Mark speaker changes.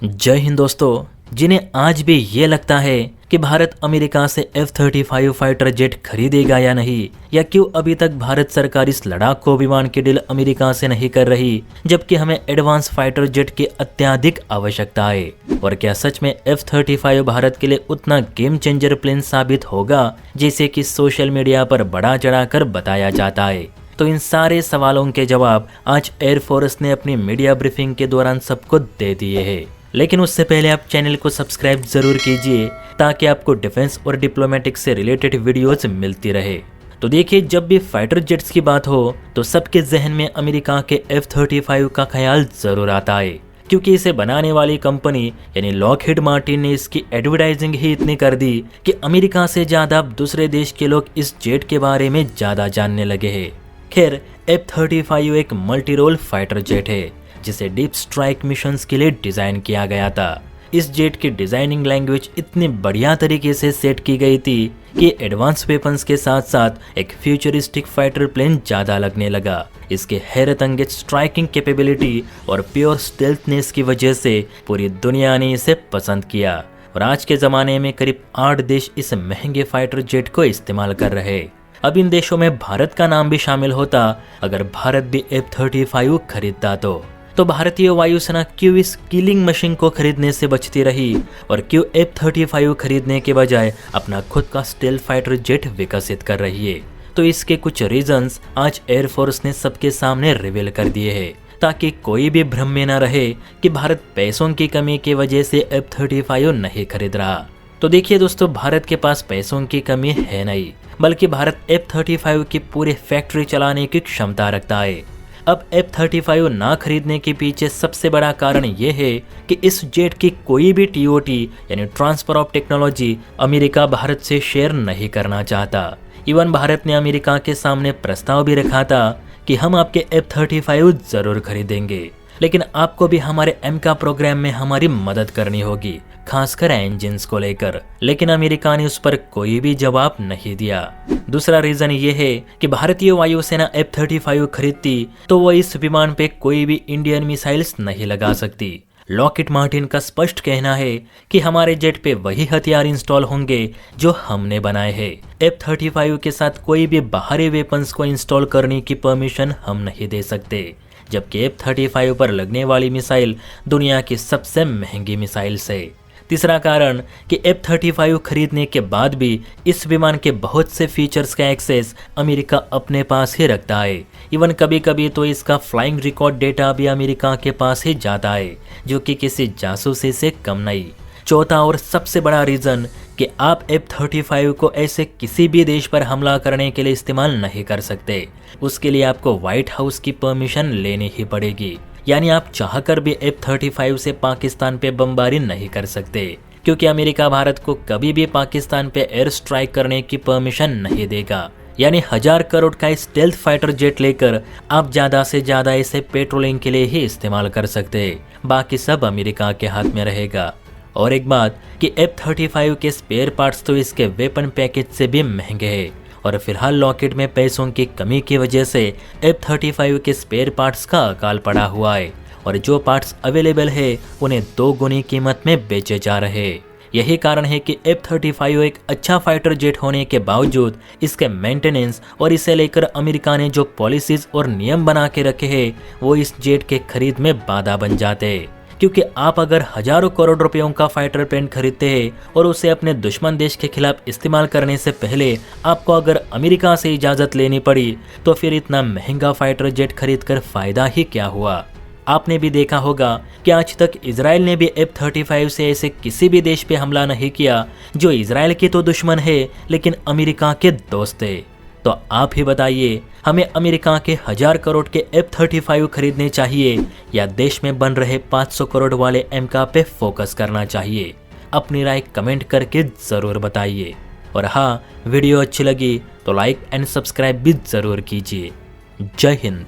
Speaker 1: जय हिंद दोस्तों, जिन्हें आज भी ये लगता है कि भारत अमेरिका से F-35 फाइटर जेट खरीदेगा या नहीं, या क्यों अभी तक भारत सरकार इस लड़ाकू विमान की डील अमेरिका से नहीं कर रही, जबकि हमें एडवांस फाइटर जेट की अत्यधिक आवश्यकता है। और क्या सच में F-35 भारत के लिए उतना गेम चेंजर प्लेन साबित होगा जैसे कि सोशल मीडिया पर बढ़ा चढ़ाकर बताया जाता है? तो इन सारे सवालों के जवाब आज एयरफोर्स ने अपनी मीडिया ब्रीफिंग के दौरान सबको दे दिए हैं। लेकिन उससे पहले आप चैनल को सब्सक्राइब जरूर कीजिए ताकि आपको डिफेंस और डिप्लोमेटिक्स से रिलेटेड वीडियोस मिलती रहे। तो देखिए, जब भी फाइटर जेट्स की बात हो तो सबके जहन में अमेरिका के F-35 का ख्याल जरूर आता है, क्योंकि इसे बनाने वाली कंपनी यानी लॉकहीड मार्टिन ने इसकी एडवर्टाइजिंग ही इतनी कर दी कि अमेरिका से ज्यादा अब दूसरे देश के लोग इस जेट के बारे में ज्यादा जानने लगे हैं। खैर, F-35 एक मल्टी रोल फाइटर जेट है जिसे डीप स्ट्राइक मिशंस के लिए डिजाइन किया गया था। इस जेट की डिजाइनिंग लैंग्वेज इतनी बढ़िया तरीके से सेट की गई थी कि एडवांस वेपन्स के साथ साथ एक फ्यूचरिस्टिक फाइटर प्लेन ज्यादा लगने लगा। इसके हैरत अंगेज स्ट्राइकिंग कैपेबिलिटी और प्योर स्टेल्थनेस की वजह से पूरी दुनिया ने इसे पसंद किया और आज के जमाने में करीब 8 देश इस महंगे फाइटर जेट को इस्तेमाल कर रहे। अब इन देशों में भारत का नाम भी शामिल होता अगर भारत भी F-35 खरीदता तो भारतीय वायुसेना क्यों इस किलिंग मशीन को खरीदने से बचती रही और क्यों F-35 खरीदने के बजाय अपना खुद का स्टेल्थ फाइटर जेट विकसित कर रही है? तो इसके कुछ रीजंस आज एयरफोर्स ने सबके सामने रिवील कर दिए हैं, ताकि कोई भी भ्रम में न रहे कि भारत पैसों की कमी की वजह से F-35 नहीं खरीद रहा। तो देखिए दोस्तों, भारत के पास पैसों की कमी है नहीं, बल्कि भारत F-35 की पूरी फैक्ट्री चलाने की क्षमता रखता है। अब F-35 ना खरीदने के पीछे सबसे बड़ा कारण ये है कि इस जेट की कोई भी TOT यानी transfer of technology America Bharat से शेयर नहीं करना चाहता। इवन भारत ने अमेरिका के सामने प्रस्ताव भी रखा था कि हम आपके F-35 जरूर खरीदेंगे, लेकिन आपको भी हमारे एमका प्रोग्राम में हमारी मदद करनी होगी, खासकर इंजन्स को लेकर। लेकिन अमेरिका ने उस पर कोई भी जवाब नहीं दिया। दूसरा रीजन ये है कि भारतीय वायुसेना F-35 खरीदती तो वो इस विमान पे कोई भी इंडियन मिसाइल्स नहीं लगा सकती। लॉकहीड मार्टिन का स्पष्ट कहना है कि हमारे जेट पे वही हथियार इंस्टॉल होंगे जो हमने बनाए हैं। F-35 के साथ कोई भी बाहरी वेपन्स को इंस्टॉल करने की परमिशन हम नहीं दे सकते, जबकि F-35 पर लगने वाली मिसाइल दुनिया की सबसे महंगी मिसाइल है। तीसरा कारण कि F-35 खरीदने के बाद भी इस विमान के बहुत से फीचर्स का एक्सेस अमेरिका अपने पास ही रखता है। इवन कभी कभी तो इसका फ्लाइंग रिकॉर्ड डेटा भी अमेरिका के पास ही जाता है, जो कि किसी जासूसी से कम नहीं। चौथा और सबसे बड़ा रीजन कि आप F-35 को ऐसे किसी भी देश पर हमला करने के लिए इस्तेमाल नहीं कर सकते। उसके लिए आपको व्हाइट हाउस की परमिशन लेनी ही पड़ेगी। यानी आप चाहकर भी F-35 से पाकिस्तान पे बमबारी नहीं कर सकते, क्योंकि अमेरिका भारत को कभी भी पाकिस्तान पे एयर स्ट्राइक करने की परमिशन नहीं देगा। यानी 1000 करोड़ का स्टेल्थ फाइटर जेट लेकर आप ज्यादा से ज्यादा इसे पेट्रोलिंग के लिए ही इस्तेमाल कर सकते हैं, बाकी सब अमेरिका के हाथ में रहेगा। और एक बात कि F-35 के स्पेयर पार्ट्स तो इसके वेपन पैकेज से भी महंगे हैं, और फिलहाल लॉकहीड में पैसों की कमी की वजह से F-35 के स्पेयर पार्ट्स का अकाल पड़ा हुआ है, और जो पार्ट्स अवेलेबल है उन्हें 2 गुनी कीमत में बेचे जा रहे हैं। यही कारण है कि F-35 एक अच्छा फाइटर जेट होने के बावजूद इसके मेंटेनेंस और इसे लेकर अमेरिका ने जो पॉलिसीज और नियम बना के रखे हैं वो इस जेट के खरीद में बाधा बन जाते हैं। क्योंकि आप अगर हजारों करोड़ रुपयों का फाइटर प्लेन खरीदते हैं और उसे अपने दुश्मन देश के खिलाफ इस्तेमाल करने से पहले आपको अगर अमेरिका से इजाजत लेनी पड़ी, तो फिर इतना महंगा फाइटर जेट खरीदकर फायदा ही क्या हुआ? आपने भी देखा होगा कि आज तक इजराइल ने भी F-35 से ऐसे किसी भी देश पे हमला नहीं किया जो इजराइल के तो दुश्मन है लेकिन अमेरिका के दोस्त है। तो आप ही बताइए, हमें अमेरिका के 1000 करोड़ के F-35 खरीदने चाहिए या देश में बन रहे 500 करोड़ वाले एमका पे फोकस करना चाहिए? अपनी राय कमेंट करके जरूर बताइए। और हाँ, वीडियो अच्छी लगी तो लाइक एंड सब्सक्राइब भी जरूर कीजिए। जय हिंद।